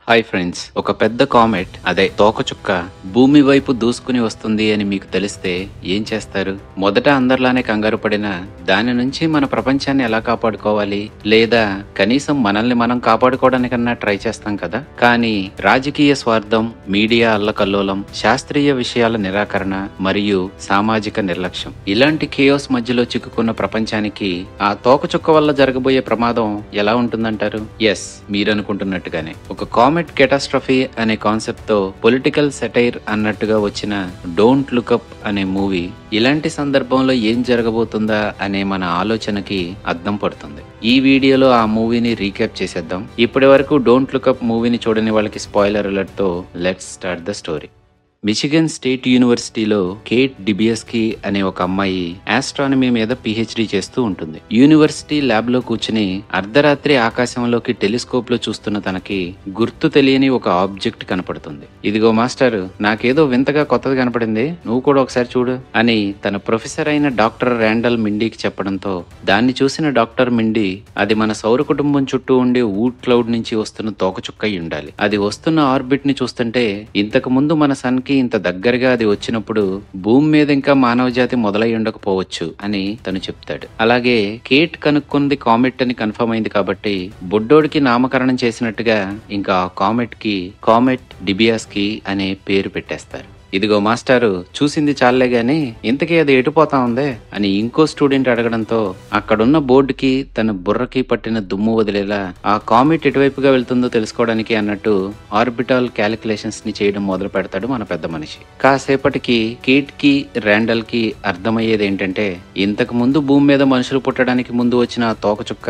Hi friends, ఒక పెద్ద comet అదే తోకచుక్క భూమి వైపు దూసుకుని వస్తుంది అని మీకు తెలిస్తే ఏం చేస్తారు? మొదట అందరిలానే కంగారు పడిన దాని నుంచి మన ప్రపంచాన్ని ఎలా కాపాడుకోవాలి, లేదా కనీసం మనల్ని మనం కాపాడుకోవడానికన్నా ట్రై చేస్తాం కదా. కానీ రాజకీయ స్వార్థం, మీడియా అల్లకల్లోలం, శాస్త్రీయ విషయాల నిరాకరణ మరియు సామాజిక నిర్లక్ష్యం ఇలాంటి కేయోస్ మధ్యలో చిక్కుకున్న ప్రపంచానికి ఆ తోకచుక్క వల్ల జరగబోయే ప్రమాదం ఎలా ఉంటుందంటారు? ఎస్, మీరనుకుంటున్నట్టుగానే ఒక కామెట్ కెటాస్ట్రఫీ అనే కాన్సెప్ట్ తో పొలిటికల్ సెటైర్ అన్నట్టుగా వచ్చిన డోంట్ లుక్ అప్ అనే మూవీ ఇలాంటి సందర్భంలో ఏం జరగబోతుందా అనే మన ఆలోచనకి అద్దం పడుతుంది. ఈ వీడియోలో ఆ మూవీని రీక్యాప్ చేసేద్దాం. ఇప్పటి వరకు డోంట్ లుక్ అప్ మూవీని చూడని వాళ్ళకి స్పాయిలర్ అలర్ట్ తో let's start the story. Michigan state యూనివర్సిటీలో కేట్ డిబియస్కీ అనే ఒక అమ్మాయి ఆస్ట్రానమీ మీద పిహెచ్డి చేస్తూ ఉంటుంది. యూనివర్సిటీ ల్యాబ్ లో కూర్చుని అర్ధరాత్రి ఆకాశంలోకి టెలిస్కోప్ లో చూస్తున్న తనకి గుర్తు తెలియని ఒక ఆబ్జెక్ట్ కనపడుతుంది. ఇదిగో మాస్టర్, నాకేదో వింతగా కొత్తది కనపడింది, నువ్వు కూడా ఒకసారి చూడు అని తన ప్రొఫెసర్ అయిన డాక్టర్ ర్యాండల్ మిండీకి చెప్పడంతో దాన్ని చూసిన డాక్టర్ మిండీ అది మన సౌర కుటుంబం చుట్టూ ఉండే ఊట్ క్లౌడ్ నుంచి వస్తున్న తోకచుక్క అయి ఉండాలి. అది వస్తున్న ఆర్బిట్ ని చూస్తుంటే ఇంతకు ముందు మన సన్ కి ఇంత దగ్గరగా అది వచ్చినప్పుడు భూమి మీద ఇంకా మానవ జాతి మొదలై ఉండకపోవచ్చు అని తను చెప్తాడు. అలాగే కేట్ కనుక్కుంది కామెట్ అని కన్ఫర్మ్ అయింది కాబట్టి బుడ్డోడికి నామకరణం చేసినట్టుగా ఇంకా ఆ కామెట్ కి కామెట్ డిబియాస్కీ అనే పేరు పెట్టేస్తారు. ఇదిగో మాస్టారు, చూసింది చాలే గాని ఇంతకీ అది ఎటుపోతా ఉందే అని ఇంకో స్టూడెంట్ అడగడంతో అక్కడున్న బోర్డుకి తన బుర్రకి పట్టిన దుమ్ము వదిలేలా ఆ కామెట్ ఎటువైపుగా వెళ్తుందో తెలుసుకోవడానికి అన్నట్టు ఆర్బిటాల్ క్యాలిక్యులేషన్స్ ని చేయడం మొదలు పెడతాడు మన పెద్ద మనిషి. కాసేపటికి కేట్ కి ర్యాండల్ కి అర్థమయ్యేది ఏంటంటే ఇంతకు ముందు భూమి మీద మనుషులు పుట్టడానికి ముందు వచ్చిన ఆ తోకచుక్క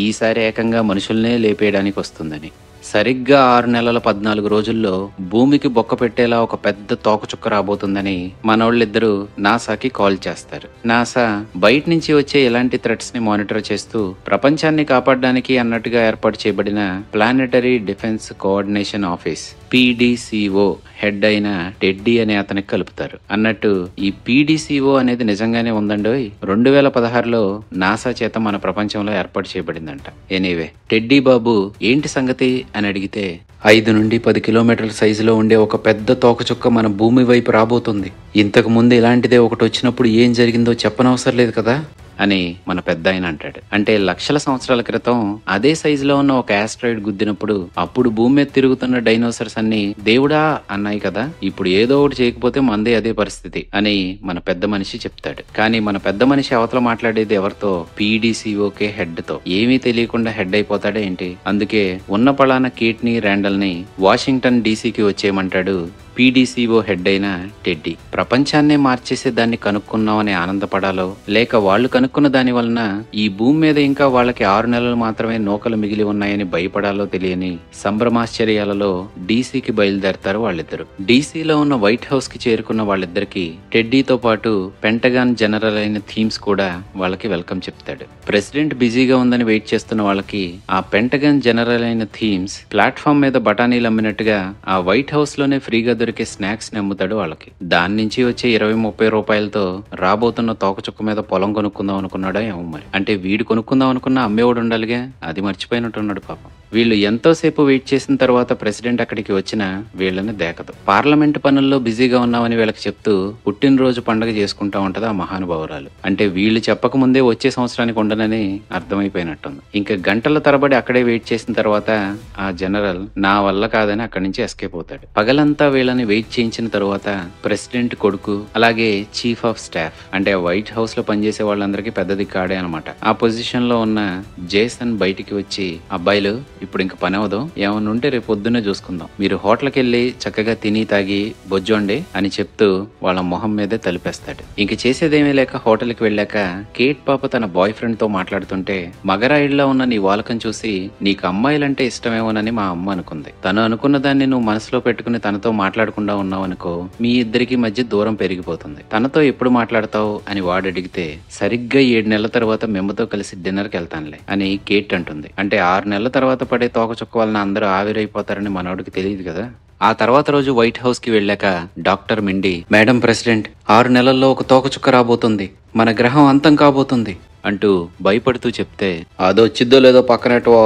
ఈసారి ఏకంగా మనుషుల్నే లేపేయడానికి వస్తుందని. సరిగ్గా 6 నెలల 14 రోజుల్లో భూమికి బొక్క పెట్టేలా ఒక పెద్ద తోకచుక్క రాబోతుందని మనోళ్ళిద్దరూ నాసాకి కాల్ చేస్తారు. నాసా బయట నుంచి వచ్చే ఇలాంటి థ్రెట్స్ ని మానిటర్ చేస్తూ ప్రపంచాన్ని కాపాడడానికి అన్నట్టుగా ఏర్పాటు చేయబడిన planetary defence coordination office PDCO head అయిన టెడ్డీ అనే అతనికి కలుపుతారు. అన్నట్టు ఈ PDCO అనేది నిజంగానే ఉందండోయ్, 2016లో నాసా చేత మన ప్రపంచంలో ఏర్పాటు చేయబడిందంట. ఎనీవే, టెడ్డీ బాబు ఏంటి సంగతి అని అడిగితే 5 నుండి 10 కిలోమీటర్ల సైజులో ఉండే ఒక పెద్ద తోకచుక్క మన భూమి వైపు రాబోతుంది. ఇంతకు ముందు ఇలాంటిదే ఒకటి వచ్చినప్పుడు ఏం జరిగిందో చెప్పనవసరం లేదు కదా అని మన పెద్ద ఆయన అంటాడు. అంటే లక్షల సంవత్సరాల క్రితం అదే సైజులో ఉన్న ఒక ఆస్ట్రాయిడ్ గుద్దినప్పుడు అప్పుడు భూమి మీద తిరుగుతున్న డైనోసర్స్ అన్ని దేవుడా అన్నాయి కదా, ఇప్పుడు ఏదో ఒకటి చేయకపోతే మందే అదే పరిస్థితి అని మన పెద్ద మనిషి చెప్తాడు. కానీ మన పెద్ద మనిషి అవతల మాట్లాడేది ఎవరితో? PDCOకే హెడ్ తో. ఏమీ తెలియకుండా హెడ్ అయిపోతాడా ఏంటి? అందుకే ఉన్న పళాన కేట్ ని ర్యాండల్ ని వాషింగ్టన్ DCకి వచ్చేయమంటాడు PDCO హెడ్ అయిన టెడ్డీ. ప్రపంచాన్నే మార్చేసే దాన్ని కనుక్కున్నామని ఆనందపడాలో, లేక వాళ్ళు కనుక్కున్న దాని వలన ఈ భూమి మీద ఇంకా వాళ్ళకి 6 నెలలు మాత్రమే నూకలు మిగిలి ఉన్నాయని భయపడాలో తెలియని సంభ్రమాశ్చర్యాలలో DCకి బయలుదేరతారు వాళ్ళిద్దరు. DCలో ఉన్న వైట్ హౌస్ కి చేరుకున్న వాళ్ళిద్దరికి టెడ్డీతో పాటు పెంటగాన్ జనరల్ అయిన థీమ్స్ కూడా వాళ్ళకి వెల్కమ్ చెప్తాడు. ప్రెసిడెంట్ బిజీగా ఉందని వెయిట్ చేస్తున్న వాళ్ళకి ఆ పెంటగాన్ జనరల్ అయిన థీమ్స్ ప్లాట్ఫామ్ మీద బఠానీలు అమ్మినట్టుగా ఆ వైట్ హౌస్ లోనే ఫ్రీగా దొరికే స్నాక్స్ ని అమ్ముతాడు వాళ్ళకి. దాని నుంచి వచ్చే 20-30 రూపాయలతో రాబోతున్న తోకచుక్క మీద పొలం కొనుక్కుందాం అనుకున్నాడో ఏమో మరి. అంటే వీడు కొనుక్కుందాం అనుకున్న అమ్మేవాడు ఉండాలిగా, అది మర్చిపోయినట్టున్నాడు పాపం. వీళ్ళు ఎంతోసేపు వెయిట్ చేసిన తర్వాత ప్రెసిడెంట్ అక్కడికి వచ్చినా వీళ్ళని దేకదు. పార్లమెంట్ పనుల్లో బిజీగా ఉన్నామని వీళ్ళకి చెప్తూ పుట్టినరోజు పండుగ చేసుకుంటా ఉంటది ఆ మహానుభావురాలు. అంటే వీళ్ళు చెప్పక ముందే వచ్చే సంవత్సరానికి ఉండనని అర్థమైపోయినట్టుంది. ఇంకా గంటల తరబడి అక్కడే వెయిట్ చేసిన తర్వాత ఆ జనరల్ నా వల్ల కాదని అక్కడి నుంచి ఎస్కేప్ అవుతాడు. పగలంతా వీళ్ళని వెయిట్ చేయించిన తర్వాత ప్రెసిడెంట్ కొడుకు అలాగే చీఫ్ ఆఫ్ స్టాఫ్ అంటే వైట్ హౌస్ లో పనిచేసే వాళ్ళందరికీ పెద్దది కాడే అనమాట. ఆ పొజిషన్ లో ఉన్న జేసన్ బయటికి వచ్చి, అబ్బాయిలు ఇప్పుడు ఇంక పని అవదు, ఏమన్నా ఉంటే రేపు పొద్దున్నే చూసుకుందాం, మీరు హోటల్కి వెళ్ళి చక్కగా తిని తాగి బొజ్జోండి అని చెప్తూ వాళ్ళ మొహం మీదే తలిపేస్తాడు. ఇంక చేసేదేమీ లేక హోటల్కి వెళ్ళాక కేట్ పాప తన బాయ్ ఫ్రెండ్ తో మాట్లాడుతుంటే, మగరాయిడ్లా ఉన్న నీ వాలకం చూసి నీకు అమ్మాయిలంటే ఇష్టమేమోనని మా అమ్మ అనుకుంది. తను అనుకున్న దాన్ని నువ్వు మనసులో పెట్టుకుని తనతో మాట్లాడకుండా ఉన్నావు అనుకో, మీ ఇద్దరికి మధ్య దూరం పెరిగిపోతుంది. తనతో ఎప్పుడు మాట్లాడతావు అని వాడు అడిగితే, సరిగ్గా 7 నెలల తర్వాత మేమతో కలిసి డిన్నర్కి వెళ్తానులే అని కేట్ అంటుంది. అంటే 6 నెలల తర్వాత పడే తోకచుక్క వలన అందరూ ఆవిరైపోతారని మనోడికి తెలియదు కదా. ఆ తర్వాత రోజు వైట్ హౌస్ కి వెళ్ళాక డాక్టర్ మిండీ, మేడం ప్రెసిడెంట్, 6 నెలల్లో ఒక తోకచుక్క రాబోతుంది, మన గ్రహం అంతం కాబోతుంది అంటూ భయపడుతూ చెప్తే, అదొచ్చిద్దో లేదో పక్కనెట్టవో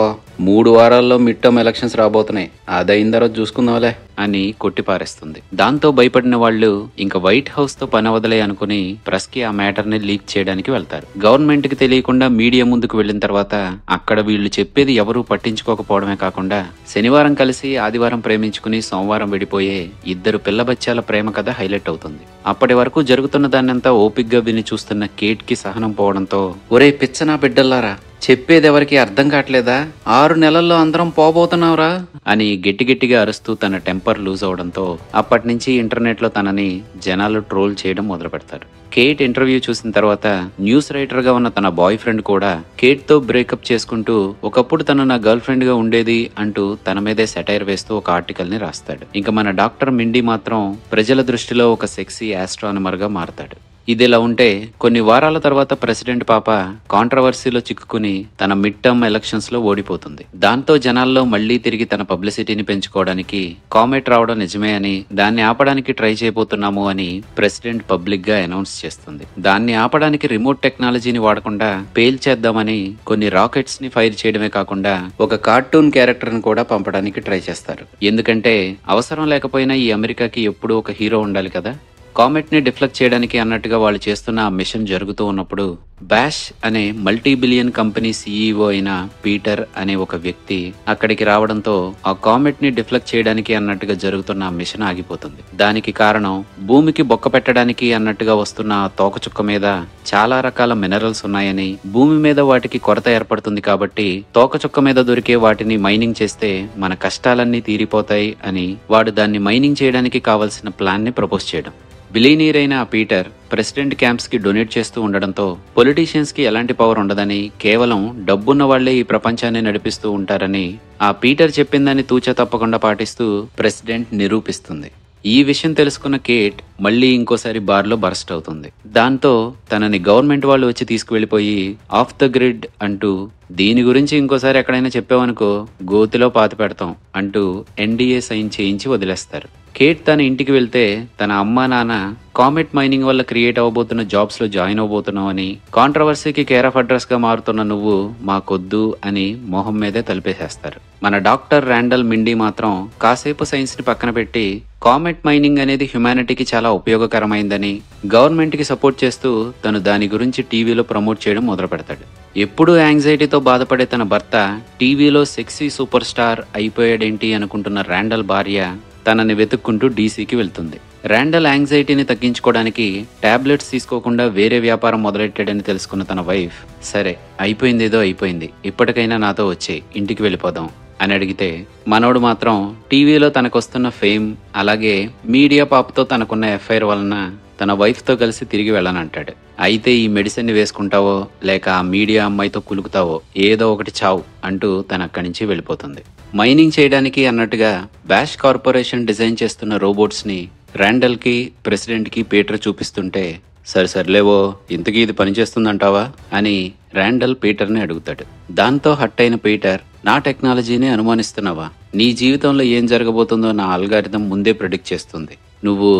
3 వారాల్లో మిడ్ టర్మ్ ఎలక్షన్స్ రాబోతున్నాయి, అదైన తర్వాత చూసుకుందాంలే అని కొట్టిపారేస్తుంది. దాంతో భయపడిన వాళ్ళు ఇంకా వైట్ హౌస్ తో పని వదలే అనుకుని ప్రెస్ కి ఆ మ్యాటర్ ని లీక్ చేయడానికి వెళ్తారు. గవర్నమెంట్ కి తెలియకుండా మీడియా ముందుకు వెళ్లిన తర్వాత అక్కడ వీళ్ళు చెప్పేది ఎవరూ పట్టించుకోకపోవడమే కాకుండా శనివారం కలిసి ఆదివారం ప్రేమించుకుని సోమవారం విడిపోయే ఇద్దరు పిల్ల బచ్చాల ప్రేమ కథ హైలైట్ అవుతుంది. అప్పటి వరకు జరుగుతున్న దాన్నంతా ఓపిగ్గా విని చూస్తున్న కేట్ కి సహనం పోవడంతో, ఒరే పిచ్చనా బిడ్డల్లారా, చెప్పేదెవరికి అర్థం కావట్లేదా? 6 నెలల్లో అందరం పోబోతున్నావురా అని గట్టిగట్టిగా అరుస్తూ తన టెంపర్ లూజ్ అవడంతో అప్పటి నుంచి ఇంటర్నెట్ లో తనని జనాలు ట్రోల్ చేయడం మొదలు పెడతారు. కేట్ ఇంటర్వ్యూ చూసిన తర్వాత న్యూస్ రైటర్ గా ఉన్న తన బాయ్ ఫ్రెండ్ కూడా కేట్ తో బ్రేకప్ చేసుకుంటూ ఒకప్పుడు తను నా గర్ల్ ఫ్రెండ్ గా ఉండేది అంటూ తన మీదే సెటైర్ వేస్తూ ఒక ఆర్టికల్ ని రాస్తాడు. ఇంకా మన డాక్టర్ మిండి మాత్రం ప్రజల దృష్టిలో ఒక సెక్సీ ఆస్ట్రానమర్ గా మారతాడు. ఇదిలా ఉంటే కొన్ని వారాల తర్వాత ప్రెసిడెంట్ పాప కాంట్రవర్సీలో చిక్కుకుని తన మిడ్ టర్మ్ ఎలక్షన్స్ లో ఓడిపోతుంది. దాంతో జనాల్లో మళ్లీ తిరిగి తన పబ్లిసిటీని పెంచుకోవడానికి కామెట్ రావడం నిజమే అని, దాన్ని ఆపడానికి ట్రై చేయబోతున్నాము అని ప్రెసిడెంట్ పబ్లిక్ గా అనౌన్స్ చేస్తుంది. దాన్ని ఆపడానికి రిమోట్ టెక్నాలజీని వాడకుండా పేల్చేద్దామని కొన్ని రాకెట్స్ ని ఫైర్ చేయడమే కాకుండా ఒక కార్టూన్ క్యారెక్టర్ ని కూడా పంపడానికి ట్రై చేస్తారు. ఎందుకంటే అవసరం లేకపోయినా ఈ అమెరికాకి ఎప్పుడూ ఒక హీరో ఉండాలి కదా. కామెట్ ని డిఫ్లెక్ట్ చేయడానికి అన్నట్టుగా వాళ్ళు చేస్తున్న ఆ మిషన్ జరుగుతూ ఉన్నప్పుడు బ్యాష్ అనే మల్టీ బిలియన్ కంపెనీ సీఈఓ అయిన పీటర్ అనే ఒక వ్యక్తి అక్కడికి రావడంతో ఆ కామెట్ ని డిఫ్లెక్ట్ చేయడానికి అన్నట్టుగా జరుగుతున్న ఆ మిషన్ ఆగిపోతుంది. దానికి కారణం భూమికి బొక్క పెట్టడానికి అన్నట్టుగా వస్తున్న ఆ తోకచుక్క మీద చాలా రకాల మినరల్స్ ఉన్నాయని, భూమి మీద వాటికి కొరత ఏర్పడుతుంది కాబట్టి తోకచుక్క మీద దొరికే వాటిని మైనింగ్ చేస్తే మన కష్టాలన్నీ తీరిపోతాయి అని వాడు దాన్ని మైనింగ్ చేయడానికి కావలసిన ప్లాన్ ని ప్రపోజ్ చేయడం. బిలీనీర్ అయిన ఆ పీటర్ ప్రెసిడెంట్ క్యాంప్స్ కి డొనేట్ చేస్తూ ఉండడంతో పొలిటీషియన్స్ కి ఎలాంటి పవర్ ఉండదని, కేవలం డబ్బున్న వాళ్లే ఈ ప్రపంచాన్ని నడిపిస్తూ ఉంటారని ఆ పీటర్ చెప్పిందని తూచా తప్పకుండా పాటిస్తూ ప్రెసిడెంట్ నిరూపిస్తుంది. ఈ విషయం తెలుసుకున్న కేట్ మళ్లీ ఇంకోసారి బార్లో బర్స్ట్ అవుతుంది. దాంతో తనని గవర్నమెంట్ వాళ్ళు వచ్చి తీసుకువెళ్లిపోయి ఆఫ్ ద గ్రిడ్ అంటూ, దీని గురించి ఇంకోసారి ఎక్కడైనా చెప్పావనుకో గోతిలో పాతి పెడతాం అంటూ ఎన్డీఏ సైన్ చేయించి వదిలేస్తారు. కేట్ తన ఇంటికి వెళ్తే తన అమ్మా నాన్న కామెట్ మైనింగ్ వల్ల క్రియేట్ అవబోతున్న జాబ్స్ లో జాయిన్ అవబోతున్నావు అని, కాంట్రవర్సీకి కేర్ ఆఫ్ అడ్రస్ గా మారుతున్న నువ్వు మాకొద్దు అని మొహం మీదే తలిపేసేస్తారు. మన డాక్టర్ ర్యాండల్ మిండి మాత్రం కాసేపు సైన్స్ ని పక్కన పెట్టి కామెట్ మైనింగ్ అనేది హ్యుమానిటీకి చాలా ఉపయోగకరమైందని, గవర్నమెంట్ కి సపోర్ట్ చేస్తూ తను దాని గురించి టీవీలో ప్రమోట్ చేయడం మొదలు పెడతాడు. ఎప్పుడూ యాంగ్జైటీతో బాధపడే తన భర్త టీవీలో సెక్సీ సూపర్ స్టార్ అయిపోయాడేంటి అనుకుంటున్న ర్యాండల్ భార్య తనని వెతుక్కుంటూ డీసీకి వెళ్తుంది. ర్యాండల్ యాంగ్జైటీని తగ్గించుకోవడానికి టాబ్లెట్స్ తీసుకోకుండా వేరే వ్యాపారం మొదలెట్టాడని తెలుసుకున్న తన వైఫ్, సరే అయిపోయిందేదో అయిపోయింది, ఇప్పటికైనా నాతో వచ్చే ఇంటికి వెళ్ళిపోదాం అని అడిగితే, మనోడు మాత్రం టీవీలో తనకొస్తున్న ఫేమ్ అలాగే మీడియా పాపతో తనకున్న ఎఫ్ఐఆర్ వలన తన వైఫ్ తో కలిసి తిరిగి వెళ్ళనంటాడు. అయితే ఈ మెడిసిన్ ని వేసుకుంటావో లేక ఆ మీడియా అమ్మాయితో కులుకుతావో ఏదో ఒకటి చావు అంటూ తన అక్కడి నుంచి వెళ్ళిపోతుంది. మైనింగ్ చేయడానికి అన్నట్టుగా బ్యాష్ కార్పొరేషన్ డిజైన్ చేస్తున్న రోబోట్స్ ని ర్యాండల్ కి ప్రెసిడెంట్ కి పీటర్ చూపిస్తుంటే, సరిలేవో ఇంతకీ ఇది పనిచేస్తుందంటావా అని ర్యాండల్ పీటర్ ని అడుగుతాడు. దాంతో హట్ అయిన పీటర్, నా టెక్నాలజీని అనుమానిస్తున్నావా? నీ జీవితంలో ఏం జరగబోతుందో నా అల్గారిథం ముందే ప్రిడిక్ట్ చేస్తుంది, నువ్వు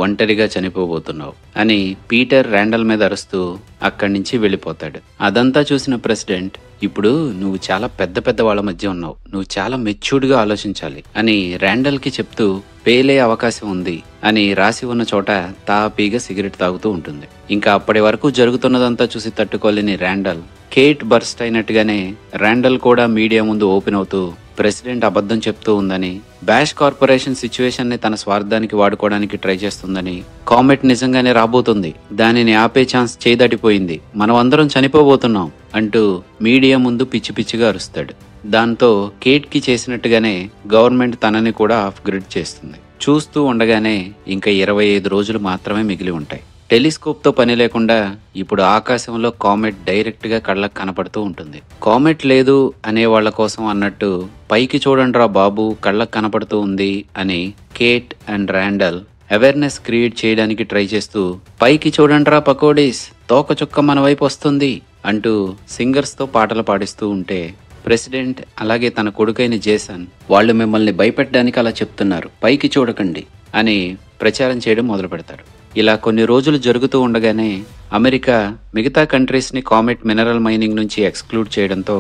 ఒంటరిగా చనిపోబోతున్నావు అని పీటర్ ర్యాండల్ మీద అరుస్తూ అక్కడి నుంచి వెళ్ళిపోతాడు. అదంతా చూసిన ప్రెసిడెంట్, ఇప్పుడు నువ్వు చాలా పెద్ద పెద్ద వాళ్ళ మధ్య ఉన్నావు, నువ్వు చాలా మెచ్యూర్డ్ గా ఆలోచించాలి అని ర్యాండల్ కి చెప్తూ పేలే అవకాశం ఉంది అని రాసి ఉన్న చోట తాపీగా సిగరెట్ తాగుతూ ఉంటుంది. ఇంకా అప్పటి వరకు జరుగుతున్నదంతా చూసి తట్టుకోలేని ర్యాండల్ కేట్ బర్స్ట్ అయినట్టుగానే ర్యాండల్ కూడా మీడియా ముందు ఓపెన్ అవుతూ ప్రెసిడెంట్ అబద్ధం చెప్తూ ఉందని, బ్యాష్ కార్పొరేషన్ సిచ్యువేషన్ ని తన స్వార్థానికి వాడుకోవడానికి ట్రై చేస్తుందని, కామెట్ నిజంగానే రాబోతుంది, దానిని ఆపే ఛాన్స్ చేదాటిపోయింది, మనం అందరం చనిపోబోతున్నాం అంటూ మీడియా ముందు పిచ్చి పిచ్చిగా అరుస్తాడు. దాంతో కేట్ కి చేసినట్టుగానే గవర్నమెంట్ తనని కూడా ఆఫ్ గ్రిడ్ చేస్తుంది. చూస్తూ ఉండగానే ఇంకా 25 రోజులు మాత్రమే మిగిలి ఉంటాయి. టెలిస్కోప్ తో పని లేకుండా ఇప్పుడు ఆకాశంలో కామెట్ డైరెక్ట్ గా కళ్ళకు కనపడుతూ ఉంటుంది. కామెట్ లేదు అనే వాళ్ల కోసం అన్నట్టు పైకి చూడండిరా బాబు కళ్ళకు కనపడుతూ ఉంది అని కేట్ అండ్ ర్యాండల్ అవేర్నెస్ క్రియేట్ చేయడానికి ట్రై చేస్తూ, పైకి చూడండిరా పకోడీస్, తోక చుక్క మన వైపు వస్తుంది అంటూ సింగర్స్ తో పాటలు పాడిస్తూ ఉంటే, ప్రెసిడెంట్ అలాగే తన కొడుకైన జేసన్, వాళ్ళు మిమ్మల్ని భయపెట్టడానికి అలా చెప్తున్నారు, పైకి చూడకండి అని ప్రచారం చేయడం మొదలు పెడతారు. ఇలా కొన్ని రోజులు జరుగుతూ ఉండగానే అమెరికా మిగతా కంట్రీస్ ని కామెట్ మినరల్ మైనింగ్ నుంచి ఎక్స్క్లూడ్ చేయడంతో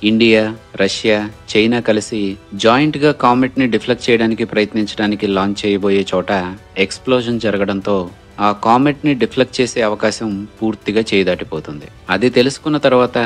ఇండియా, రష్యా, చైనా కలిసి జాయింట్ గా కామెట్ ని డిఫ్లెక్ట్ చేయడానికి ప్రయత్నించడానికి లాంచ్ చేయబోయే చోట ఎక్స్ప్లోజన్ జరగడంతో ఆ కామెట్ ని డిఫ్లెక్ట్ చేసే అవకాశం పూర్తిగా చేదాటిపోతుంది. అది తెలుసుకున్న తర్వాత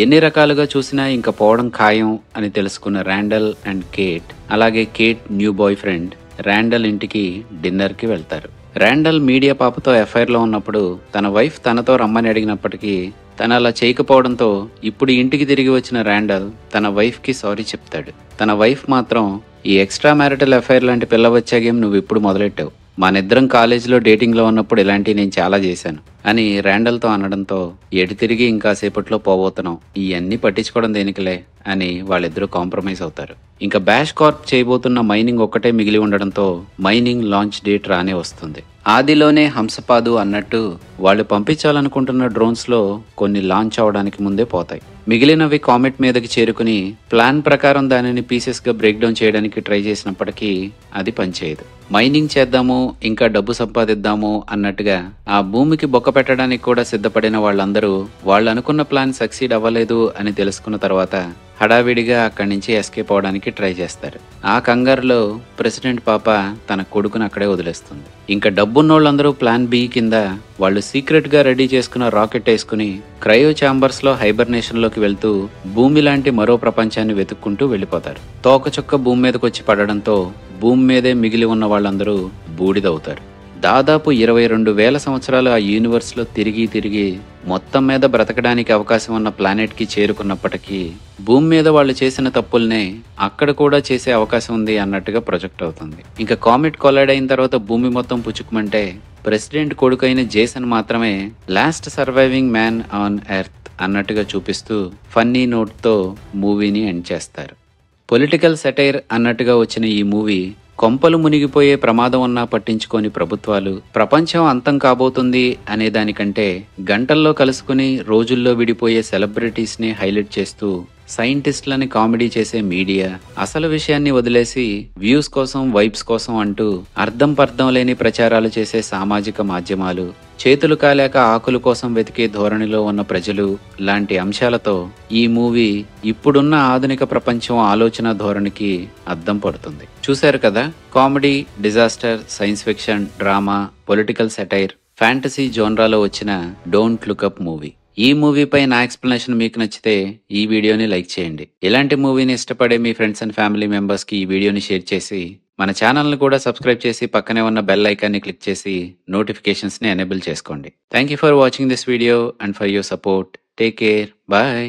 ఎన్ని రకాలుగా చూసినా ఇంకా పోవడం ఖాయం అని తెలుసుకున్న ర్యాండల్ అండ్ కేట్, అలాగే కేట్ న్యూ బాయ్ ఫ్రెండ్ ర్యాండల్ ఇంటికి డిన్నర్ కి వెళ్తారు. ర్యాండల్ మీడియా పాపతో ఎఫ్ఐఆర్ లో ఉన్నప్పుడు తన వైఫ్ తనతో రమ్మని అడిగినప్పటికీ తను అలా చేయకపోవడంతో ఇప్పుడు ఇంటికి తిరిగి వచ్చిన ర్యాండల్ తన వైఫ్ కి సారీ చెప్తాడు. తన వైఫ్ మాత్రం, ఈ ఎక్స్ట్రా మ్యారిటల్ అఫైర్ లాంటి పిల్ల వచ్చే గేమ్ నువ్వు ఇప్పుడు మొదలెట్టావు, మనిద్దరం కాలేజీలో డేటింగ్ లో ఉన్నప్పుడు ఇలాంటివి నేను చాలా చేశాను అని ర్యాండల్ తో అనడంతో ఎటు తిరిగి ఇంకాసేపట్లో పోబోతున్నాం, ఇవన్నీ పట్టించుకోవడం దేనికిలే అని వాళ్ళిద్దరూ కాంప్రమైజ్ అవుతారు. ఇంకా బ్యాష్ కార్ప్ చేయబోతున్న మైనింగ్ ఒక్కటే మిగిలి ఉండడంతో మైనింగ్ లాంచ్ డేట్ రానే వస్తుంది. ఆదిలోనే హంసపాదు అన్నట్టు వాళ్ళు పంపించాలనుకుంటున్న డ్రోన్స్ లో కొన్ని లాంచ్ అవడానికి ముందే పోతాయి. మిగిలినవి కామెట్ మీదకి చేరుకుని ప్లాన్ ప్రకారం దానిని పీసెస్ గా బ్రేక్ డౌన్ చేయడానికి ట్రై చేసినప్పటికీ అది పనిచేయదు. మైనింగ్ చేద్దాము, ఇంకా డబ్బు సంపాదిద్దాము అన్నట్టుగా ఆ భూమికి బొక్క పెట్టడానికి కూడా సిద్ధపడిన వాళ్ళందరూ వాళ్ళు అనుకున్న ప్లాన్ సక్సీడ్ అవ్వలేదు అని తెలుసుకున్న తర్వాత హడావిడిగా అక్కడి నుంచి ఎస్కేప్ అవడానికి ట్రై చేస్తారు. ఆ కంగారులో ప్రెసిడెంట్ పాప తన కొడుకును అక్కడే వదిలేస్తుంది. ఇంకా డబ్బున్నోళ్ళందరూ ప్లాన్ బి కింద వాళ్ళు సీక్రెట్ గా రెడీ చేసుకున్న రాకెట్ వేసుకుని క్రయో ఛాంబర్స్ లో హైబర్నేషన్ లోకి వెళ్తూ భూమి లాంటి మరో ప్రపంచాన్ని వెతుక్కుంటూ వెళ్ళిపోతారు. తోకచుక్క భూమి మీదకి వచ్చి పడడంతో భూమి మీదే మిగిలి ఉన్న వాళ్ళందరూ బూడిదవుతారు. దాదాపు 22,000 సంవత్సరాలు ఆ యూనివర్స్ లో తిరిగి మొత్తం మీద బ్రతకడానికి అవకాశం ఉన్న ప్లానెట్ కి చేరుకున్నప్పటికీ భూమి మీద వాళ్ళు చేసిన తప్పుల్నే అక్కడ కూడా చేసే అవకాశం ఉంది అన్నట్టుగా ప్రొజెక్ట్ అవుతుంది. ఇంకా కామెట్ కొలైడ్ అయిన తర్వాత భూమి మొత్తం పుచ్చుకుమంటే ప్రెసిడెంట్ కొడుకైన జేసన్ మాత్రమే last surviving man on earth అన్నట్టుగా చూపిస్తూ ఫన్నీ నోట్ తో మూవీని ఎండ్ చేస్తారు. పొలిటికల్ సెటైర్ అన్నట్టుగా వచ్చిన ఈ మూవీ కొంపలు మునిగిపోయే ప్రమాదం ఉన్నా పట్టించుకోని ప్రభుత్వాలు, ప్రపంచం అంతం కాబోతుంది అనే దానికంటే గంటల్లో కలుసుకుని రోజుల్లో విడిపోయే సెలబ్రిటీస్ ని హైలైట్ చేస్తూ సైంటిస్టులని కామెడీ చేసే మీడియా, అసలు విషయాన్ని వదిలేసి వ్యూస్ కోసం వైబ్స్ కోసం అంటూ అర్థం పర్థం లేని ప్రచారాలు చేసే సామాజిక మాధ్యమాలు, చేతులు కాలేక ఆకుల కోసం వెతికే ధోరణిలో ఉన్న ప్రజలు లాంటి అంశాలతో ఈ మూవీ ఇప్పుడున్న ఆధునిక ప్రపంచం ఆలోచన ధోరణికి అద్దం పడుతుంది. చూశారు కదా, comedy, disaster, science fiction, drama, political satire, fantasy జోన్రాలో వచ్చిన డోంట్ లుక్ అప్ మూవీ. ఈ మూవీపై నా ఎక్స్ప్లెనేషన్ మీకు నచ్చితే ఈ వీడియోని లైక్ చేయండి. ఇలాంటి మూవీని ఇష్టపడే మీ ఫ్రెండ్స్ అండ్ ఫ్యామిలీ మెంబర్స్ కి ఈ వీడియోని షేర్ చేసి మన ఛానల్ని కూడా సబ్స్క్రైబ్ చేసి పక్కనే ఉన్న బెల్ ఐకాన్ని క్లిక్ చేసి నోటిఫికేషన్స్ ని ఎనేబుల్ చేసుకోండి. Thank you for watching this video and for your support. Take care. Bye.